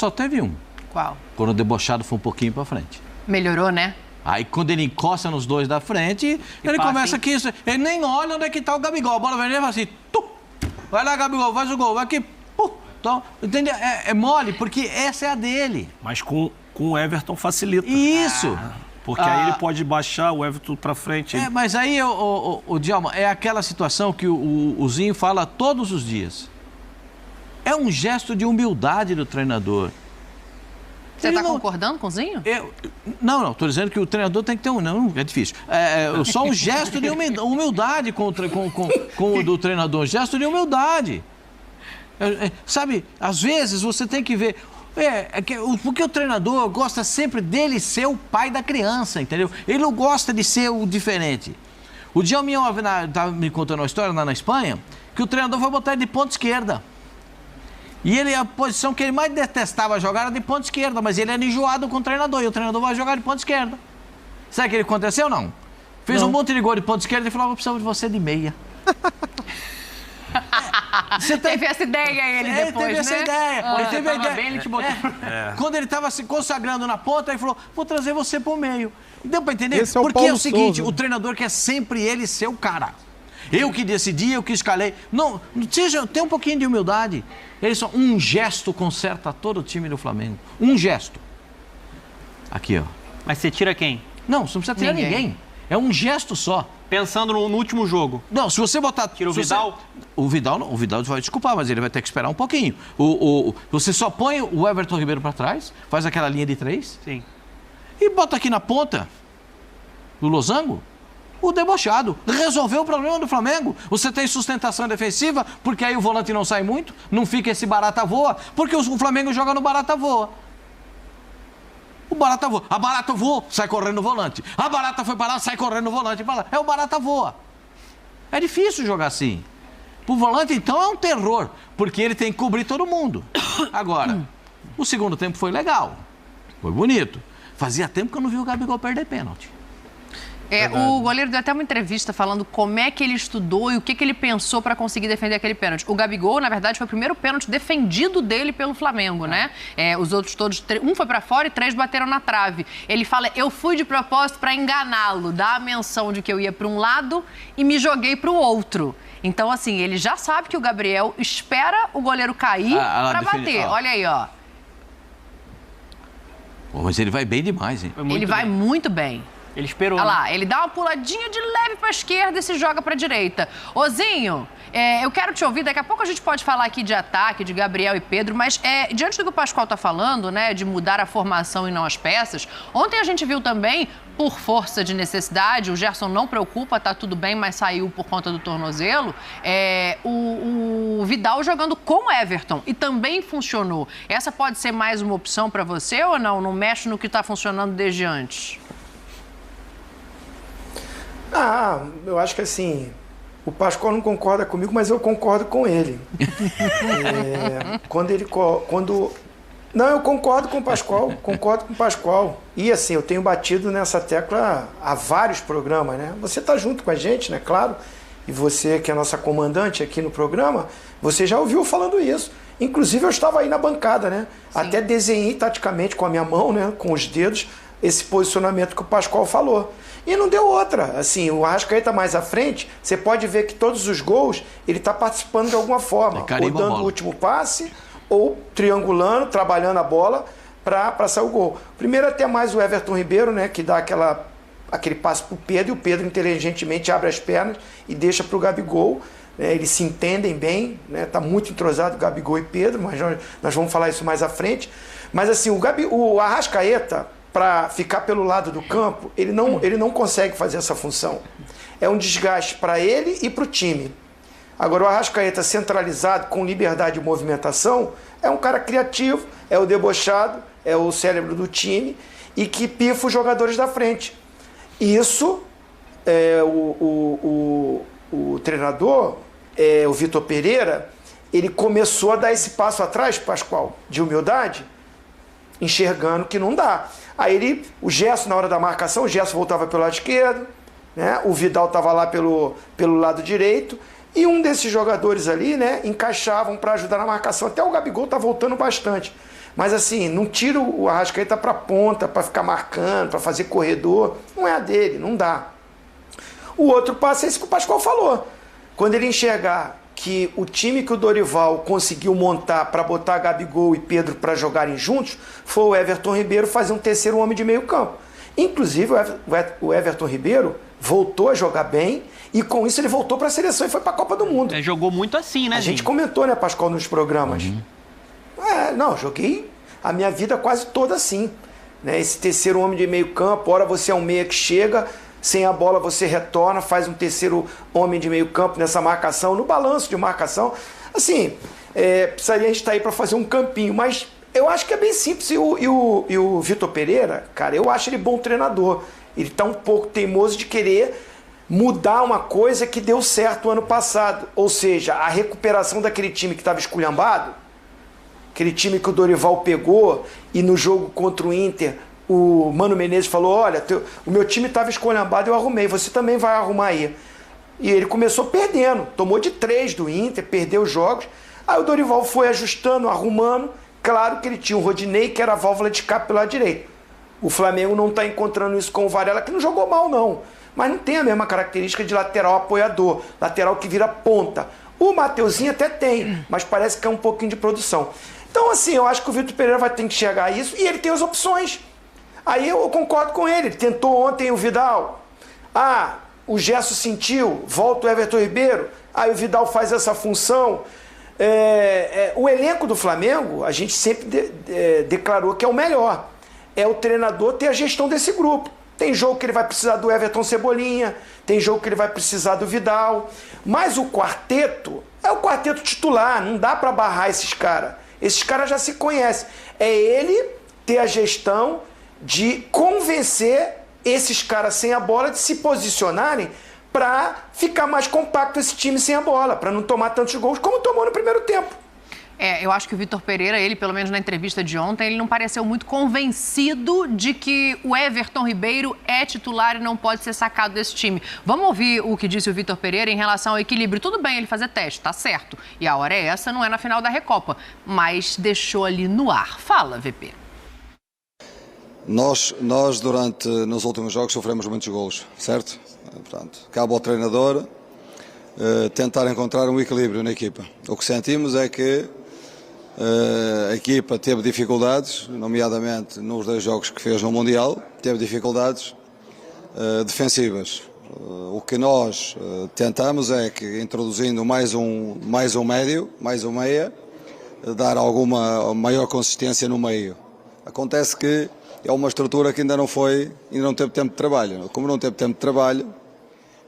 só teve um. Qual? Quando o debochado foi um pouquinho pra frente. Melhorou, né? Aí, quando ele encosta nos dois da frente, ele começa aqui, ele nem olha onde é que tá o Gabigol. A bola vem, ele fala assim, vai lá, Gabigol, faz o gol, vai aqui, então, entendeu? É mole, porque essa é a dele. Mas com o Everton facilita. Isso. Porque aí ele pode baixar o Everton pra frente. Mas aí, o Djalma, é aquela situação que o Zinho fala todos os dias. É um gesto de humildade do treinador. Você está concordando com o Zinho? Não, estou dizendo que o treinador tem que ter não, é difícil. Só um gesto de humildade com o do treinador, um gesto de humildade. Sabe, às vezes você tem que ver... porque o treinador gosta sempre dele ser o pai da criança, entendeu? Ele não gosta de ser o diferente. O Djalminha estava me contando uma história lá na Espanha, que o treinador foi botar ele de ponta esquerda. E a posição que ele mais detestava jogar era de ponta esquerda, mas ele era enjoado com o treinador, e o treinador vai jogar de ponta esquerda. Sabe o que aconteceu? Não. Fez um monte de gol de ponta esquerda e falou, eu preciso de você de meia. Teve essa ideia ele depois, teve essa ideia. Ele teve a ideia. Bem, ele te botou. Quando ele estava se consagrando na ponta, ele falou, vou trazer você pro meio. Deu para entender? Esse é o Porque Paulo é o seguinte, Souza. o treinador quer sempre ele ser o cara. Eu que decidi, eu que escalei. Não, tem um pouquinho de humildade. Ele só um gesto conserta todo o time do Flamengo. Um gesto. Aqui, ó. Mas você tira quem? Não, você não precisa tirar ninguém. É um gesto só. Pensando no último jogo. Não, se você botar... Tira o Vidal? O Vidal vai desculpar, mas ele vai ter que esperar um pouquinho. Você só põe o Everton Ribeiro para trás, faz aquela linha de 3. Sim. E bota aqui na ponta do losango o debochado. Resolveu o problema do Flamengo. Você tem sustentação defensiva, porque aí o volante não sai muito, não fica esse barata voa, porque o Flamengo joga no barata voa. O barata voa. A barata voou, sai correndo no volante. A barata foi para lá, sai correndo no volante. É o barata voa. É difícil jogar assim. Pro volante, então, é um terror, porque ele tem que cobrir todo mundo. Agora, o segundo tempo foi legal. Foi bonito. Fazia tempo que eu não vi o Gabigol perder pênalti. O goleiro deu até uma entrevista falando como é que ele estudou e o que ele pensou para conseguir defender aquele pênalti. O Gabigol, na verdade, foi o primeiro pênalti defendido dele pelo Flamengo, né? Os outros todos, um foi para fora e 3 bateram na trave. Ele fala, eu fui de propósito para enganá-lo, dar a menção de que eu ia para um lado e me joguei para o outro. Então, assim, ele já sabe que o Gabriel espera o goleiro cair para bater. Olha aí, ó. Mas ele vai bem demais, hein? Ele vai muito bem. Ele esperou. Olha lá, ele dá uma puladinha de leve para a esquerda e se joga para a direita. Ozinho, eu quero te ouvir. Daqui a pouco a gente pode falar aqui de ataque, de Gabriel e Pedro, mas diante do que o Pascoal está falando, né, de mudar a formação e não as peças, ontem a gente viu também, por força de necessidade, o Gerson não preocupa, tá tudo bem, mas saiu por conta do tornozelo, o Vidal jogando com o Everton e também funcionou. Essa pode ser mais uma opção para você ou não? Não mexe no que está funcionando desde antes? Eu acho que assim, o Pascoal não concorda comigo, mas eu concordo com ele. Não, eu concordo com o Pascoal, E assim, eu tenho batido nessa tecla há vários programas, né? Você tá junto com a gente, né? Claro. E você, que é a nossa comandante aqui no programa, você já ouviu falando isso. Inclusive, eu estava aí na bancada, né? Sim. Até desenhei taticamente com a minha mão, né? Com os dedos, esse posicionamento que o Pascoal falou. E não deu outra. Assim, o Arrascaeta mais à frente, você pode ver que todos os gols, ele está participando de alguma forma. Ou dando o último passe, ou triangulando, trabalhando a bola para sair o gol. Primeiro até mais o Everton Ribeiro, né? Que dá aquele passe para o Pedro, e o Pedro inteligentemente abre as pernas e deixa para o Gabigol. Eles se entendem bem, né? Tá muito entrosado Gabigol e Pedro, mas nós vamos falar isso mais à frente. Mas assim, o Arrascaeta, para ficar pelo lado do campo, ele não consegue fazer essa função. É um desgaste para ele e para o time. Agora, o Arrascaeta centralizado, com liberdade de movimentação, é um cara criativo, é o debochado, é o cérebro do time e que pifa os jogadores da frente. Isso, o treinador, o Vitor Pereira, ele começou a dar esse passo atrás, Pascoal, de humildade, enxergando que não dá. Aí o Gerson, na hora da marcação, o Gerson voltava pelo lado esquerdo, né? O Vidal estava lá pelo lado direito, e um desses jogadores ali, né, encaixavam para ajudar na marcação. Até o Gabigol está voltando bastante. Mas assim, não tira o Arrascaeta para ponta, para ficar marcando, para fazer corredor. Não é a dele, não dá. O outro passo é esse que o Pascoal falou. Quando ele enxergar que o time que o Dorival conseguiu montar para botar Gabigol e Pedro para jogarem juntos, foi o Everton Ribeiro fazer um terceiro homem de meio campo. Inclusive, o Everton Ribeiro voltou a jogar bem e com isso ele voltou para a seleção e foi para a Copa do Mundo. Jogou muito assim, né, A gente comentou, né, Pascoal, nos programas. Não, joguei a minha vida quase toda assim. Né? Esse terceiro homem de meio campo, ora você é um meia que chega, sem a bola você retorna, faz um terceiro homem de meio campo nessa marcação, no balanço de marcação. Assim, precisaria a gente estar aí para fazer um campinho, mas eu acho que é bem simples. E o Vitor Pereira, cara, eu acho ele bom treinador. Ele está um pouco teimoso de querer mudar uma coisa que deu certo o ano passado. Ou seja, a recuperação daquele time que estava esculhambado, aquele time que o Dorival pegou e no jogo contra o Inter, o Mano Menezes falou, olha, o meu time estava esculhambado, eu arrumei, você também vai arrumar aí. E ele começou perdendo, tomou de 3 do Inter, perdeu os jogos. Aí o Dorival foi ajustando, arrumando. Claro que ele tinha o Rodinei, que era a válvula de escape pelo lado direito. O Flamengo não está encontrando isso com o Varela, que não jogou mal, não. Mas não tem a mesma característica de lateral apoiador, lateral que vira ponta. O Mateuzinho até tem, mas parece que é um pouquinho de produção. Então, assim, eu acho que o Vitor Pereira vai ter que enxergar isso e ele tem as opções. Aí eu concordo com ele. Ele tentou ontem o Vidal. O Gerson sentiu, volta o Everton Ribeiro. Aí o Vidal faz essa função. O elenco do Flamengo, a gente sempre declarou que é o melhor. É o treinador ter a gestão desse grupo. Tem jogo que ele vai precisar do Everton Cebolinha, tem jogo que ele vai precisar do Vidal. Mas o quarteto é o quarteto titular, não dá para barrar esses caras. Esses caras já se conhecem. É ele ter a gestão de convencer esses caras sem a bola de se posicionarem para ficar mais compacto esse time sem a bola, para não tomar tantos gols como tomou no primeiro tempo. Eu acho que o Vitor Pereira, ele, pelo menos na entrevista de ontem, ele não pareceu muito convencido de que o Everton Ribeiro é titular e não pode ser sacado desse time. Vamos ouvir o que disse o Vitor Pereira em relação ao equilíbrio. Tudo bem ele fazer teste, tá certo. E a hora é essa, não é na final da Recopa. Mas deixou ali no ar. Fala, VP. Nós nos últimos jogos, sofremos muitos golos, certo? Portanto, cabe ao treinador tentar encontrar um equilíbrio na equipa. O que sentimos é que a equipa teve dificuldades, nomeadamente nos 2 jogos que fez no Mundial, teve dificuldades defensivas. O que nós tentamos é que, introduzindo mais um médio, mais um meia, dar alguma maior consistência no meio. Acontece que é uma estrutura que ainda não teve tempo de trabalho. Como não teve tempo de trabalho,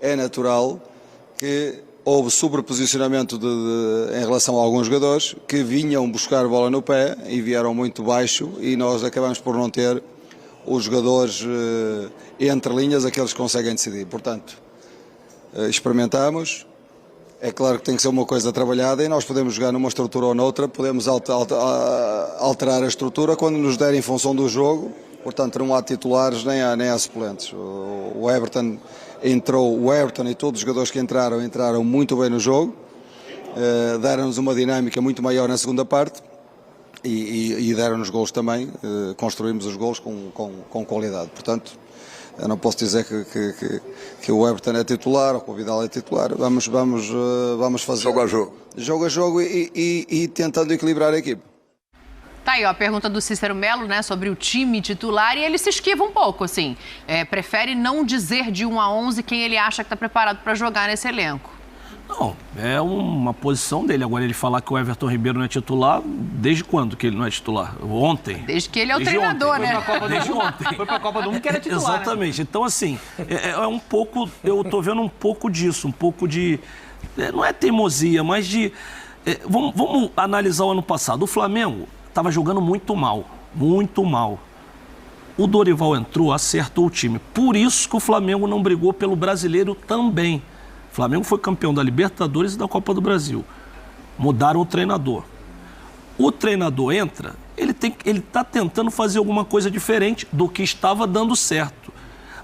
é natural que houve sobreposicionamento em relação a alguns jogadores que vinham buscar bola no pé e vieram muito baixo e nós acabamos por não ter os jogadores entre linhas, aqueles que conseguem decidir. Portanto, experimentamos. É claro que tem que ser uma coisa trabalhada e nós podemos jogar numa estrutura ou noutra, podemos alterar a estrutura quando nos der em função do jogo. Portanto, não há titulares nem há suplentes. O Everton e todos os jogadores que entraram muito bem no jogo, deram-nos uma dinâmica muito maior na segunda parte e deram-nos golos também, construímos os golos com qualidade. Portanto, eu não posso dizer que o Everton é titular ou que o Vidal é titular. Vamos fazer jogo a jogo e tentando equilibrar a equipe. Tá aí, ó, a pergunta do Cícero Melo, né, sobre o time titular, e ele se esquiva um pouco, assim. Prefere não dizer de 1 a 11 quem ele acha que está preparado para jogar nesse elenco. Não, é uma posição dele. Agora, ele falar que o Everton Ribeiro não é titular, desde quando que ele não é titular? Ontem. Desde que ele é o treinador, né? Desde ontem. Foi pra Copa do Mundo que era titular. Exatamente. Né? Então, assim, é um pouco... Eu tô vendo um pouco disso, um pouco de... não é teimosia, mas de... vamos analisar o ano passado. O Flamengo estava jogando muito mal. Muito mal. O Dorival entrou, acertou o time. Por isso que o Flamengo não brigou pelo Brasileiro também. O Flamengo foi campeão da Libertadores e da Copa do Brasil. Mudaram o treinador. O treinador entra, ele está tentando fazer alguma coisa diferente do que estava dando certo.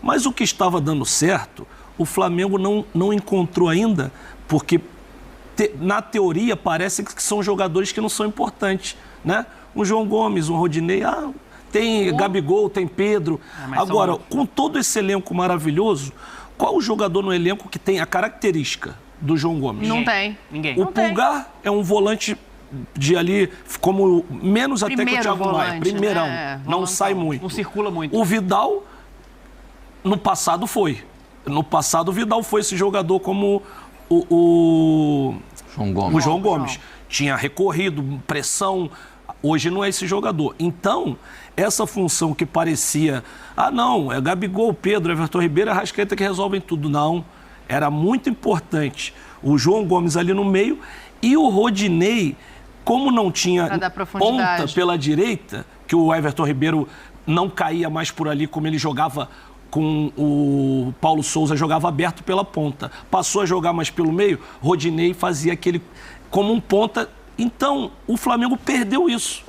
Mas o que estava dando certo, o Flamengo não encontrou ainda, porque na teoria parece que são jogadores que não são importantes, né? um João Gomes, um Rodinei, tem Gabigol, tem Pedro. mas Agora, são- com todo esse elenco maravilhoso, qual o jogador no elenco que tem a característica do João Gomes? Não tem. Ninguém. O Não tem. Pulgar é um volante de ali, como menos até que o Primeiro Thiago Maia. volante, Primeirão. né? Não Volantão. sai muito. Não circula muito. O Vidal, no passado foi. No passado, o Vidal foi esse jogador como o João Gomes. o João Gomes. Tinha recorrido, pressão. Hoje não é esse jogador. Então, essa função que parecia... não, é Gabigol, Pedro, Everton Ribeiro, Arrascaeta que resolvem tudo. Não. Era muito importante o João Gomes ali no meio e o Rodinei, como não tinha Pra dar profundidade. ponta pela direita, que o Everton Ribeiro não caía mais por ali como ele jogava com o Paulo Souza, jogava aberto pela ponta. Passou a jogar mais pelo meio, Rodinei fazia aquele como um ponta. Então, o Flamengo perdeu isso.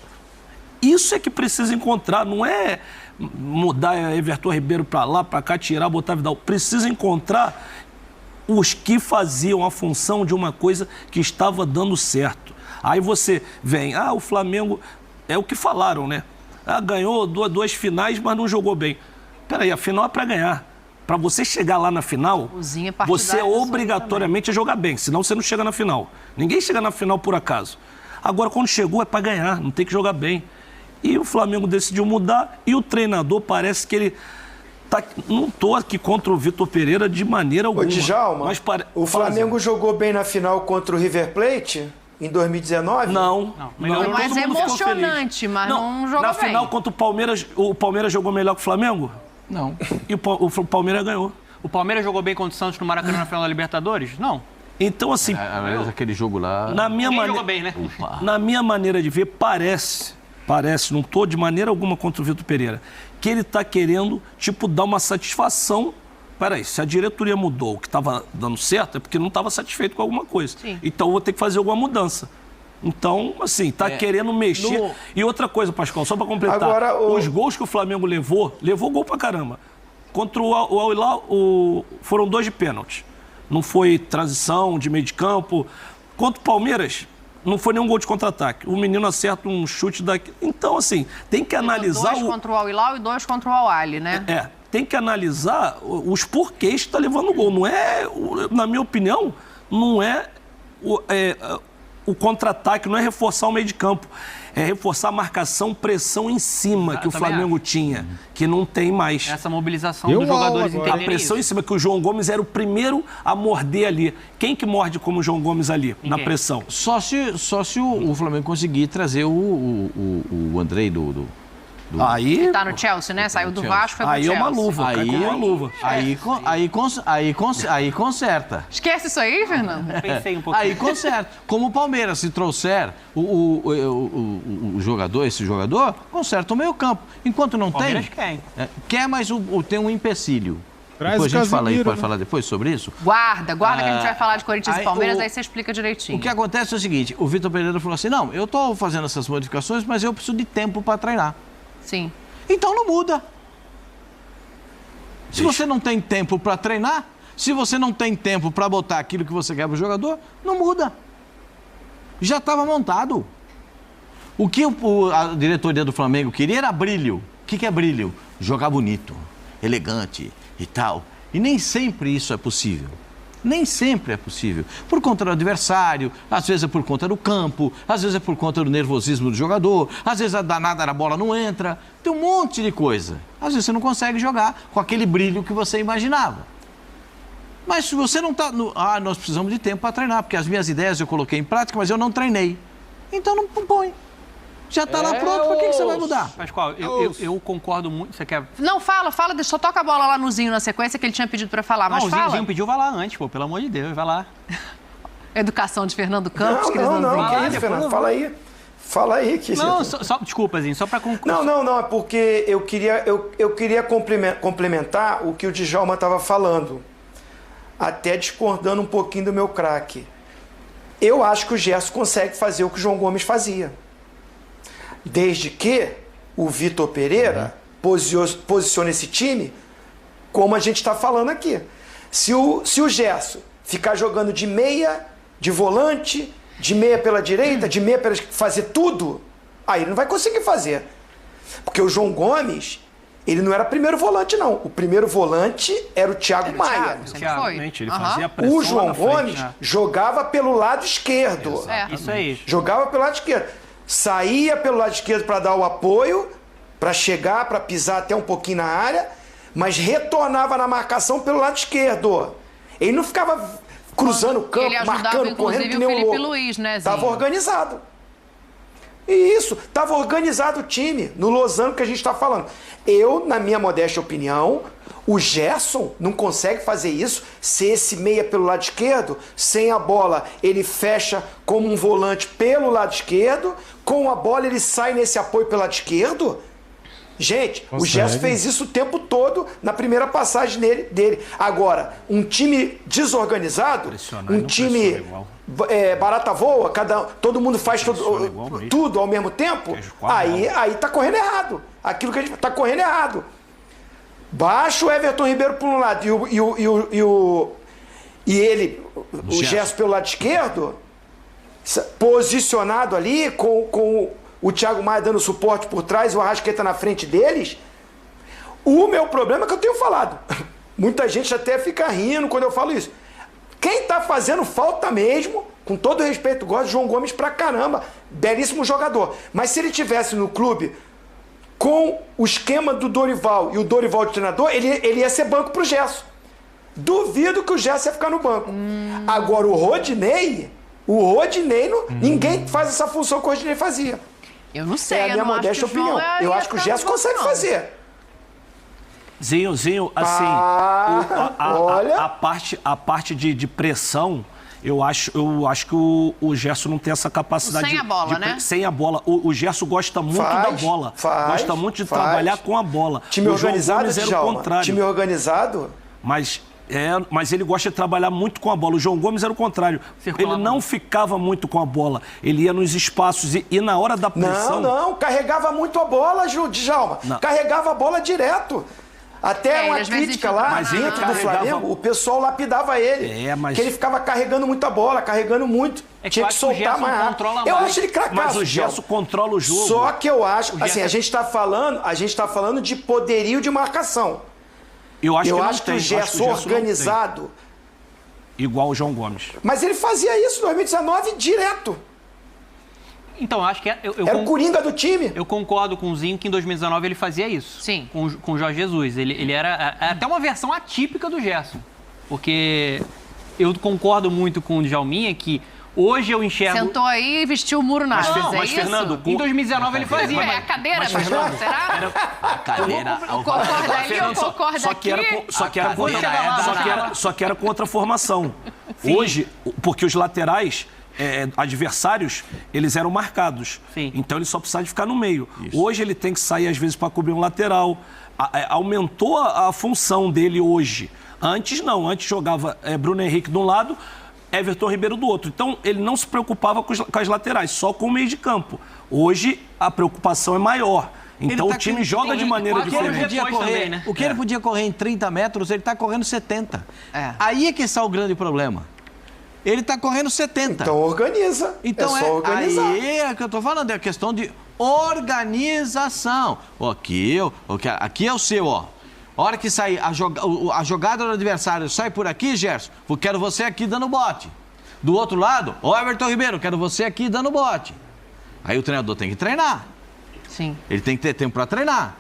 Isso é que precisa encontrar, não é mudar Everton Ribeiro para lá, para cá, tirar, botar Vidal. Precisa encontrar os que faziam a função de uma coisa que estava dando certo. Aí você vem, o Flamengo, é o que falaram, né? Ganhou duas finais, mas não jogou bem. Peraí, a final é para ganhar. Para você chegar lá na final, Cozinha partidária você da sua obrigatoriamente é jogar bem, senão você não chega na final. Ninguém chega na final por acaso. Agora, quando chegou, é para ganhar, não tem que jogar bem. E o Flamengo decidiu mudar e o treinador parece que ele... Não estou aqui contra o Vitor Pereira de maneira alguma. Ô, Djalma, mas o Flamengo jogou bem na final contra o River Plate em 2019? Não. melhor Mas todo é mundo ficou emocionante, feliz. mas não jogou Na bem. final contra o Palmeiras jogou melhor que o Flamengo? Não. E o Palmeiras ganhou. O Palmeiras jogou bem contra o Santos no Maracanã na final da Libertadores? Não. Então, assim, Aliás, aquele jogo lá... na minha Ninguém maneira... jogou bem, né? Na minha maneira de ver, parece, não estou de maneira alguma contra o Vitor Pereira, que ele está querendo, dar uma satisfação. Peraí, se a diretoria mudou o que estava dando certo, é porque não estava satisfeito com alguma coisa. Sim. Então, eu vou ter que fazer alguma mudança. Então, assim, está querendo mexer. E outra coisa, Pascoal, só para completar. Agora, os gols que o Flamengo levou gol pra caramba. Contra o Al Hilal, foram 2 de pênalti. Não foi transição de meio de campo. Contra o Palmeiras, não foi nenhum gol de contra-ataque. O menino acerta um chute daqui. Então, assim, tem que analisar... 2 contra o Al Hilal e 2 contra o Al Ahly, né? Tem que analisar os porquês que está levando o gol. Não é, na minha opinião, não é o contra-ataque, não é reforçar o meio de campo. É reforçar a marcação, pressão em cima que o também Flamengo acho. tinha, que não tem mais. Essa mobilização dos jogadores A entenderem pressão em isso. cima, que o João Gomes era o primeiro a morder ali. Quem que morde como o João Gomes ali, na Ninguém. pressão? Só se o Flamengo conseguir trazer o Andrei do... Aí, Tá no Chelsea, né? Saiu do Chelsea. Vasco, foi pro aí é Chelsea. uma luva, cai com uma luva. Aí conserta. Esquece isso aí, Fernando? Pensei um pouquinho. Aí conserta. Como o Palmeiras, se trouxer o jogador, esse jogador, conserta o meio campo. Enquanto não tem... Palmeiras quer, hein? Quer, mas tem um empecilho. Traz Depois o a gente fala aí, Casemiro, pode né? falar depois sobre isso. Guarda que a gente vai falar de Corinthians e aí Palmeiras, o- aí você explica direitinho. O que acontece é o seguinte, o Vitor Pereira falou assim, não, eu estou fazendo essas modificações, mas eu preciso de tempo para treinar. Sim. Então não muda. Se você não tem tempo para treinar, se você não tem tempo para botar aquilo que você quer para o jogador, não muda. Já estava montado. O que a diretoria do Flamengo queria era brilho. O que é brilho? Jogar bonito, elegante e tal. E nem sempre isso é possível. Nem sempre é possível. Por conta do adversário, às vezes é por conta do campo, às vezes é por conta do nervosismo do jogador, às vezes a danada da bola não entra. Tem um monte de coisa. Às vezes você não consegue jogar com aquele brilho que você imaginava. Mas se você não está... nós precisamos de tempo para treinar, porque as minhas ideias eu coloquei em prática, mas eu não treinei. Então não põe. Já está lá pronto, por que você vai mudar? Pascoal, eu concordo muito. Você quer. Não, fala, só toca a bola lá no Zinho na sequência que ele tinha pedido pra falar, mas Não, o fala. Zinho pediu, vai lá antes, pô, pelo amor de Deus, vai lá. Educação de Fernando Campos, que eles Não, não que vêm. isso, Fernando? Fala aí. Fala aí. Que Não, desculpa, Zinho, só pra concluir. Não, é porque eu queria complementar o que o Djalma estava falando, até discordando um pouquinho do meu craque. Eu acho que o Gerson consegue fazer o que o João Gomes fazia. Desde que o Vitor Pereira posicione esse time como a gente está falando aqui. Se o Gerson ficar jogando de meia, de volante, de meia pela direita, de meia pela... fazer tudo, Aí ele não vai conseguir fazer. Porque o João Gomes, ele não era primeiro volante, não. O primeiro volante era o Thiago Maia. Sempre foi. Ele Aham. fazia a pressão O lá João na frente, Gomes né? jogava pelo lado esquerdo. Isso aí. Jogava pelo lado esquerdo. Saía pelo lado esquerdo para dar o apoio, para chegar, para pisar até um pouquinho na área, mas retornava na marcação pelo lado esquerdo. Ele não ficava cruzando o campo, Ele ajudava, marcando, correndo inclusive, que o nem um Felipe louco. Luiz, né, Zinho? Tava organizado. Isso, estava organizado o time, no Lozano que a gente está falando. Eu, na minha modesta opinião, o Gerson não consegue fazer isso se esse meia pelo lado esquerdo, sem a bola, ele fecha como um volante pelo lado esquerdo, com a bola ele sai nesse apoio pelo lado esquerdo. Gente, o Gerson fez isso o tempo todo na primeira passagem dele. Agora, um time desorganizado, Pressionar, um não time pressiona igual. barata voa, todo mundo faz Pressiona igual mesmo. tudo ao mesmo tempo, aí tá correndo errado. Aquilo que a gente tá correndo errado. Baixa o Everton Ribeiro por um lado o Gerson pelo lado esquerdo, posicionado ali com o Thiago Maia dando suporte por trás e o Arrascaeta na frente deles. O meu problema é que eu tenho falado. Muita gente até fica rindo quando eu falo isso. Quem tá fazendo falta mesmo, com todo respeito, gosto de João Gomes pra caramba, belíssimo jogador. Mas se ele tivesse no clube com o esquema do Dorival e o Dorival de treinador, ele ia ser banco pro Gerson. Duvido que o Gerson ia ficar no banco. Agora o Rodinei ninguém faz essa função que o Rodinei fazia. Eu não sei, É a eu minha não acho modesta que o João opinião. Eu ia acho que o ficar Gerson no banco, consegue não. fazer. Zinho, assim, Olha. a parte de pressão, eu acho que o Gerson não tem essa capacidade. Sem a bola, né? Sem a bola. O Gerson gosta muito da bola. Gosta muito de trabalhar com a bola. Time o João organizado, Gomes era o Djalma. contrário. Time organizado. Mas ele gosta de trabalhar muito com a bola. O João Gomes era o contrário. Circulava Ele não ficava muito com a bola. Ele ia nos espaços e na hora da pressão... Não, carregava muito a bola, Djalma. Não. Carregava a bola direto. Até uma ele às vezes crítica infiltrava lá Mas ele dentro do carregava- Flamengo, o pessoal lapidava ele. Mas- Que ele ficava carregando muita bola, carregando muito. É que Tinha eu que acho que o soltar Gerson mais rápido. controla Eu mais. acho ele cracaço, Mas o Djalma. Gerson controla o jogo. Só que eu acho, Gerson- assim, a gente tá falando de poderio de marcação. Eu acho Eu que não acho que tem. o Eu acho que Gerson não tem. organizado. Igual o João Gomes. Mas ele fazia isso em 2019 direto. Então, eu acho que eu Era o Coringa do time. Eu concordo com o Zinho que em 2019 ele fazia isso. Sim. Com o Jorge Jesus. Ele era até uma versão atípica do Gerson. Porque eu concordo muito com o Djalminha que hoje eu enxergo... Sentou aí e vestiu o muro na Mas, asa, é mas isso? Fernando, Em 2019 ele fazia. É a cadeira, mas, mas Fernando, será? A cadeira. Eu concordo ali, eu concordo só que era, aqui. só que era Vou contra, chegar lá, vou chegar lá. só que era contra a formação. Hoje, porque os laterais adversários, eles eram marcados. Sim. Então ele só precisava de ficar no meio. Hoje ele tem que sair às vezes para cobrir um lateral. Aumentou a função dele hoje. Antes não, antes jogava Bruno Henrique de um lado, Everton Ribeiro do outro. Então ele não se preocupava com as laterais, só com o meio de campo. Hoje a preocupação é maior. Então Ele tá o time com- joga de maneira quase Ele diferente. podia Depois correr, também, né? O que ele podia correr em 30 metros, ele está correndo 70. É. Aí é que está o grande problema. Ele está correndo 70. Então organiza. Então é só organizar. aí é que eu estou falando, é a questão de organização. Aqui é o seu, ó. A hora que sair a jogada do adversário sai por aqui, Gerson, eu quero você aqui dando bote. Do outro lado, ó, Everton Ribeiro, quero você aqui dando bote. Aí o treinador tem que treinar. Sim. Ele tem que ter tempo para treinar.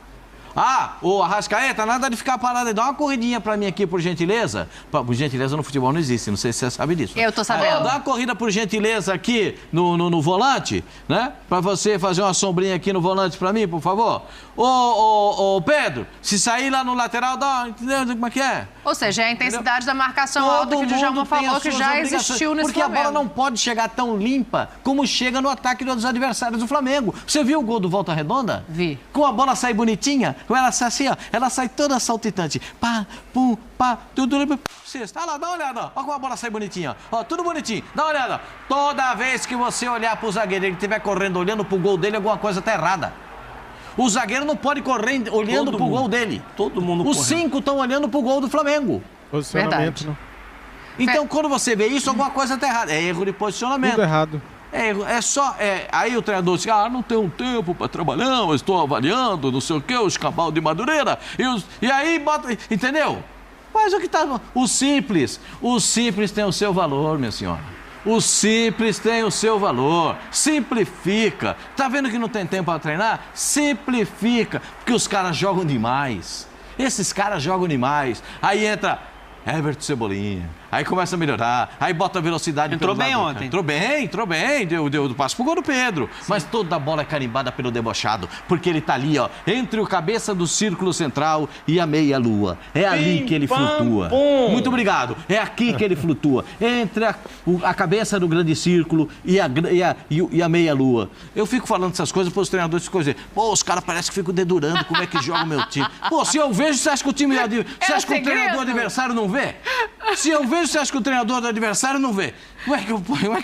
Ah, o Arrascaeta, nada de ficar parado aí. Dá uma corridinha pra mim aqui, por gentileza. Por gentileza no futebol não existe, não sei se você sabe disso. Eu tô sabendo. Dá uma corrida, por gentileza, aqui no volante, né? Pra você fazer uma sombrinha aqui no volante pra mim, por favor. Ô, Pedro, se sair lá no lateral, entendeu como é que é? Ou seja, é a intensidade da marcação alta que o Djalma falou que já existiu nesse Porque a Flamengo. bola não pode chegar tão limpa como chega no ataque dos adversários do Flamengo. Você viu o gol do Volta Redonda? Vi. Com a bola sai bonitinha, ela sai assim, ó, ela sai toda saltitante. Pá, pum, pá, tudo. Cesta, olha lá, dá uma olhada, ó como a bola sai bonitinha. Ó, tudo bonitinho, dá uma olhada. Toda vez que você olhar pro zagueiro e ele estiver correndo, olhando pro gol dele, alguma coisa tá errada. O zagueiro não pode correr olhando pro gol dele. Todo mundo Os correndo. 5 estão olhando pro gol do Flamengo. Posicionamento, Verdade. né? Então, quando você vê isso, alguma coisa tá errada. É erro de posicionamento. Tudo errado. Aí o treinador diz, não tenho tempo para trabalhar, eu estou avaliando, não sei o quê, o escambau de Madureira. E aí bota, entendeu? Mas o que tá... O simples tem o seu valor, minha senhora. O simples tem o seu valor. Simplifica. Tá vendo que não tem tempo para treinar? Simplifica. Porque os caras jogam demais. Esses caras jogam demais. Aí entra Everton Cebolinha. Aí começa a melhorar. Aí bota a velocidade. Entrou bem ontem. Entrou bem. Deu passo pro gol do Pedro. Sim. Mas toda a bola é carimbada pelo debochado. Porque ele tá ali, ó, entre o cabeça do círculo central e a meia-lua. É ali que ele flutua. Muito obrigado. É aqui que ele flutua. Entre a cabeça do grande círculo e a meia-lua. Eu fico falando essas coisas para os treinadores ficam dizendo, os caras parecem que ficam dedurando como é que joga o meu time. Se eu vejo, você acha que o time... Você acha que o treinador adversário não vê? Se eu vejo, você acha que o treinador do adversário não vê? Como é que eu ponho?